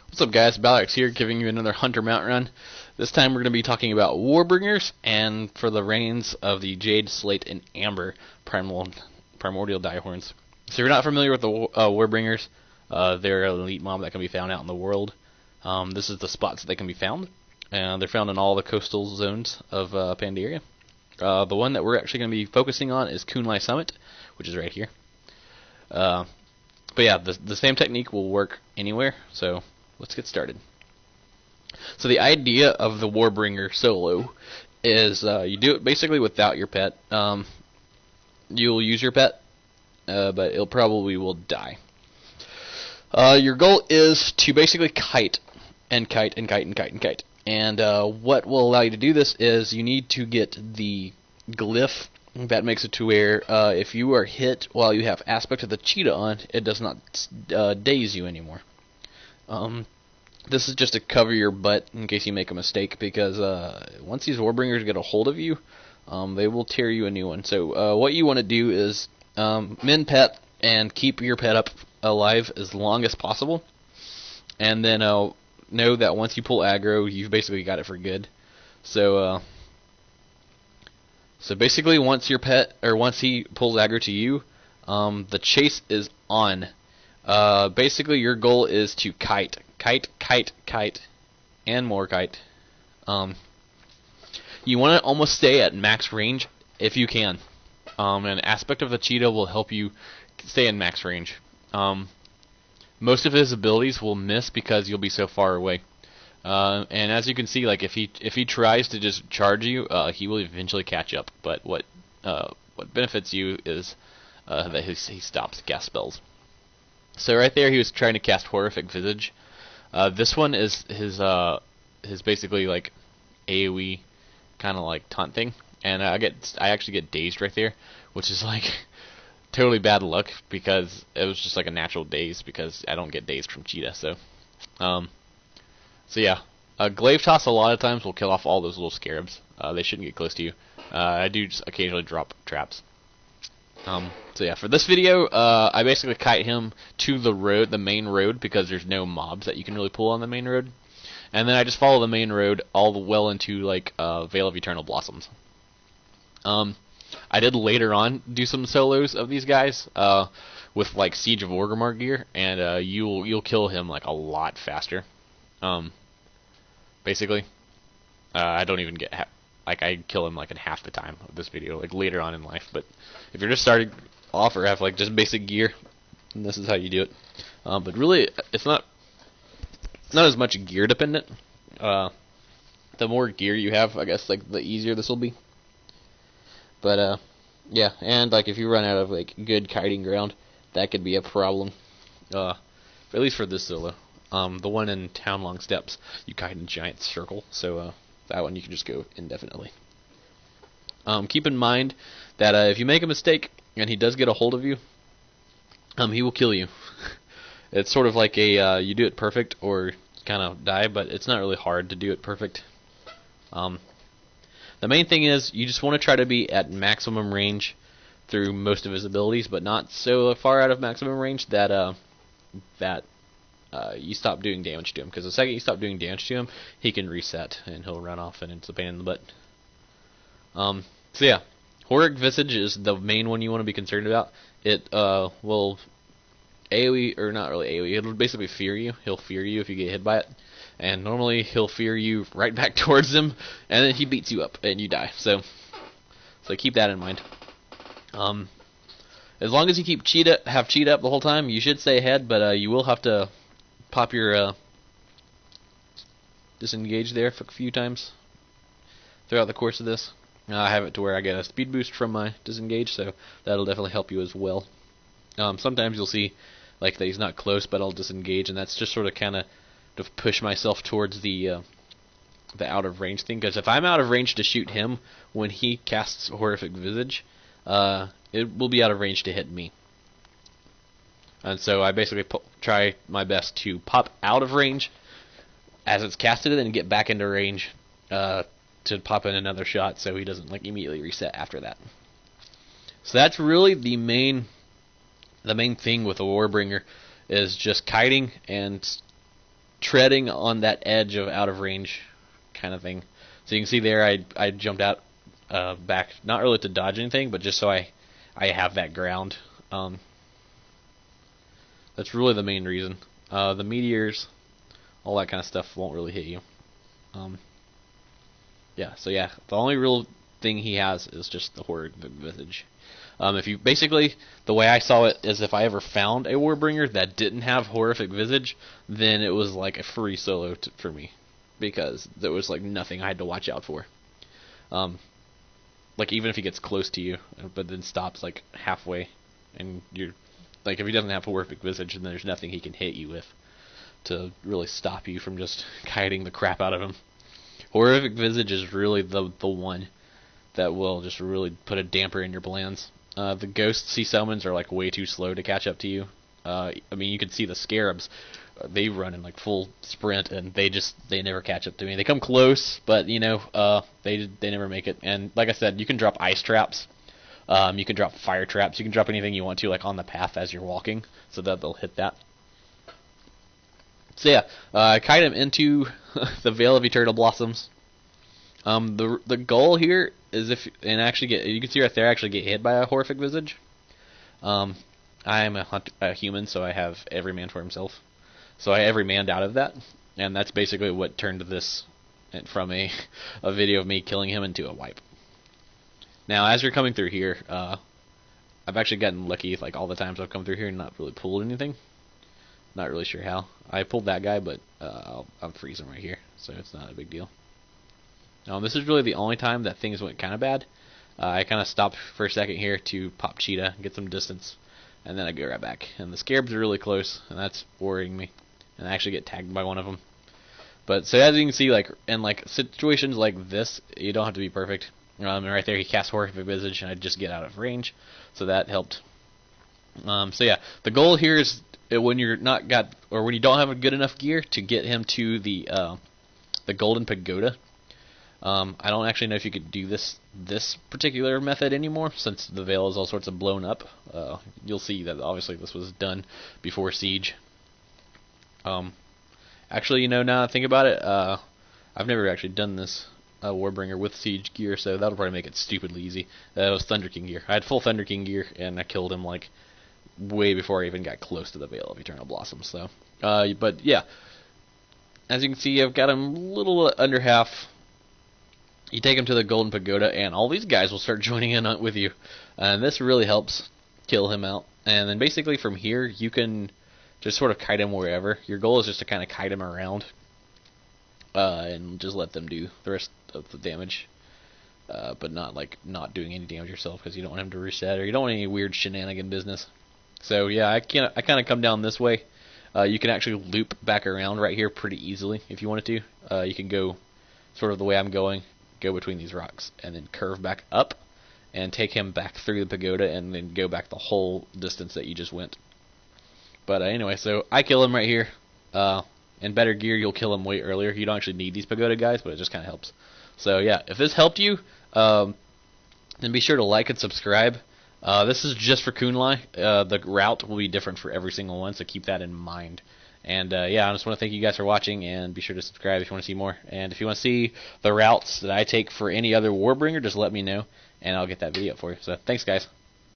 What's up, guys? Balix here, giving you another Hunter Mount run. This time we're going to be talking about Warbringers, and for the reigns of the Jade, Slate, and Amber primordial diehorns. So if you're not familiar with the Warbringers, they're an elite mob that can be found out in the world. This is the spots that they can be found, and they're found in all the coastal zones of Pandaria. The one that we're actually going to be focusing on is Kunlai Summit, which is right here. But yeah, the same technique will work anywhere, so let's get started. So the idea of the Warbringer solo is you do it basically without your pet. You'll use your pet, but it probably will die. Your goal is to basically kite and kite and kite and kite and kite. And what will allow you to do this is you need to get the glyph that makes it to where if you are hit while you have aspect of the cheetah on, it does not daze you anymore. This is just to cover your butt in case you make a mistake, because once these Warbringers get a hold of you, they will tear you a new one. So what you want to do is min pet and keep your pet up alive as long as possible, and then know that once you pull aggro, you've basically got it for good. So basically, once your pet, or once he pulls aggro to you, the chase is on. Basically, your goal is to kite, kite, kite, kite, and more kite. You want to almost stay at max range if you can. An aspect of the cheetah will help you stay in max range. Most of his abilities will miss because you'll be so far away. And as you can see, like if he tries to just charge you, he will eventually catch up. But what benefits you is that he stops gas spells. So right there, he was trying to cast Horrific Visage. This one is his basically like AOE kind of like taunt thing, and I actually get dazed right there, which is like totally bad luck because it was just like a natural daze because I don't get dazed from cheetah. So yeah, glaive toss a lot of times will kill off all those little scarabs. They shouldn't get close to you. I do just occasionally drop traps. So yeah, for this video, I basically kite him to the road, the main road, because there's no mobs that you can really pull on the main road. And then I just follow the main road all the well into like Vale of Eternal Blossoms. I did later on do some solos of these guys with like Siege of Orgrimmar gear, and you'll kill him like a lot faster. Basically, I don't even get like I kill him like in half the time of this video, like later on in life. But if you're just starting off or have like just basic gear, then this is how you do it. But really, it's not as much gear dependent. The more gear you have, I guess, like the easier this will be. But yeah, and like if you run out of like good kiting ground, that could be a problem. At least for this solo. The one in Town Long Steps, you kite in a giant circle, so that one you can just go indefinitely. Keep in mind that if you make a mistake and he does get a hold of you, he will kill you. It's sort of like a you do it perfect or kind of die, but it's not really hard to do it perfect. The main thing is you just want to try to be at maximum range through most of his abilities, but not so far out of maximum range that you stop doing damage to him, because the second you stop doing damage to him, he can reset and he'll run off and it's a pain in the butt. So yeah, Horrific Visage is the main one you want to be concerned about. It will AoE, or not really AoE, it'll basically fear you. He'll fear you if you get hit by it, and normally he'll fear you right back towards him, and then he beats you up and you die. So keep that in mind. As long as you keep have cheetah up the whole time, you should stay ahead, but you will have to pop your disengage there a few times throughout the course of this. I have it to where I get a speed boost from my disengage, so that'll definitely help you as well. Sometimes you'll see like that he's not close, but I'll disengage, and that's just sort of kind of to push myself towards the out of range thing. Because if I'm out of range to shoot him when he casts Horrific Visage, it will be out of range to hit me. And so I basically try my best to pop out of range as it's casted, and then get back into range to pop in another shot, so he doesn't like immediately reset after that. So that's really the main thing with a Warbringer, is just kiting and treading on that edge of out of range kind of thing. So you can see there I jumped out back, not really to dodge anything, but just so I have that ground. That's really the main reason. The meteors, all that kind of stuff won't really hit you. Yeah, so yeah, the only real thing he has is just the horrid visage. If you basically, the way I saw it is if I ever found a Warbringer that didn't have horrific visage, then it was like a free solo for me, because there was like nothing I had to watch out for. Like even if he gets close to you, but then stops like halfway, and you're like, if he doesn't have horrific visage, then there's nothing he can hit you with to really stop you from just kiting the crap out of him. Horrific visage is really the one that will just really put a damper in your plans. The ghost sea summons are like way too slow to catch up to you. I mean, you can see the scarabs; they run in like full sprint, and they never catch up to me. They come close, but you know, they never make it. And like I said, you can drop ice traps, you can drop fire traps, you can drop anything you want to, like on the path as you're walking, so that they'll hit that. So yeah, kite him into the Veil of Eternal Blossoms. The goal here is you can see right there, I actually get hit by a horrific visage. I am a human, so I have every man for himself. So I every manned out of that, and that's basically what turned this from a video of me killing him into a wipe. Now, as you're coming through here, I've actually gotten lucky like all the times I've come through here and not really pulled anything. Not really sure how. I pulled that guy, but I'm freezing right here, so it's not a big deal. This is really the only time that things went kind of bad. I kind of stopped for a second here to pop cheetah, get some distance, and then I go right back. And the scarabs are really close, and that's worrying me. And I actually get tagged by one of them. But so as you can see, like in like situations like this, you don't have to be perfect. And right there, he casts horrific visage, and I just get out of range, so that helped. So yeah, the goal here is when you're when you don't have a good enough gear to get him to the golden pagoda. I don't actually know if you could do this particular method anymore, since the veil is all sorts of blown up. You'll see that obviously this was done before Siege. Actually, you know, now that I think about it, I've never actually done this Warbringer with Siege gear, so that'll probably make it stupidly easy. That was Thunder King gear. I had full Thunder King gear, and I killed him like way before I even got close to the Veil of Eternal Blossoms. So, but yeah, as you can see, I've got him a little under half. You take him to the Golden Pagoda, and all these guys will start joining in with you. And this really helps kill him out. And then basically from here, you can just sort of kite him wherever. Your goal is just to kind of kite him around, and just let them do the rest of the damage. But not doing any damage yourself, because you don't want him to reset, or you don't want any weird shenanigan business. So yeah, I kind of come down this way. You can actually loop back around right here pretty easily if you wanted to. You can go sort of the way I'm going. Go between these rocks, and then curve back up, and take him back through the pagoda, and then go back the whole distance that you just went. But anyway, so I kill him right here. In better gear, you'll kill him way earlier. You don't actually need these pagoda guys, but it just kind of helps. So yeah, if this helped you, then be sure to like and subscribe. This is just for Kunlai. The route will be different for every single one, so keep that in mind. And yeah, I just want to thank you guys for watching, and be sure to subscribe if you want to see more. And if you want to see the routes that I take for any other Warbringer, just let me know, and I'll get that video up for you. So thanks, guys.